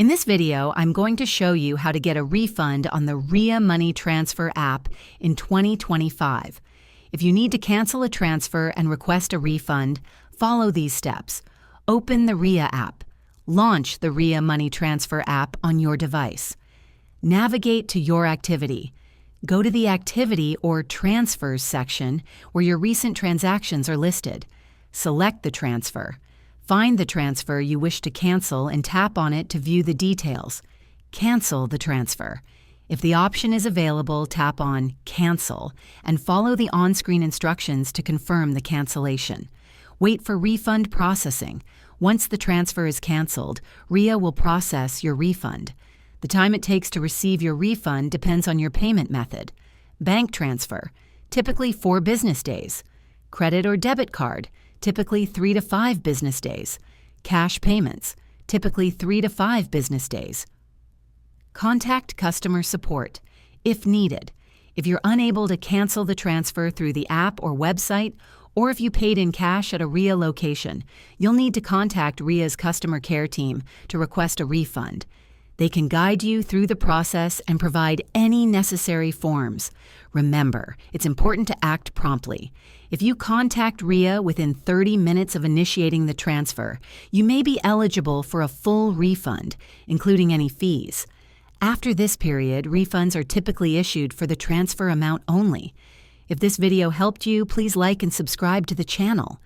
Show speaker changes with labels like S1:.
S1: In this video, I'm going to show you how to get a refund on the Ria Money Transfer app in 2025. If you need to cancel a transfer and request a refund, follow these steps. Open the Ria app. Launch the Ria Money Transfer app on your device. Navigate to your activity. Go to the Activity or Transfers section where your recent transactions are listed. Select the transfer. Find the transfer you wish to cancel and tap on it to view the details. Cancel the transfer. If the option is available, tap on Cancel and follow the on-screen instructions to confirm the cancellation. Wait for refund processing. Once the transfer is canceled, Ria will process your refund. The time it takes to receive your refund depends on your payment method. Bank transfer, typically 4 business days. Credit or debit card, typically 3 to 5 business days. Cash payments, typically 3 to 5 business days. Contact customer support, if needed. If you're unable to cancel the transfer through the app or website, or if you paid in cash at a Ria location, you'll need to contact Ria's customer care team to request a refund. They can guide you through the process and provide any necessary forms. Remember, it's important to act promptly. If you contact Ria within 30 minutes of initiating the transfer, you may be eligible for a full refund, including any fees. After this period, refunds are typically issued for the transfer amount only. If this video helped you, please like and subscribe to the channel.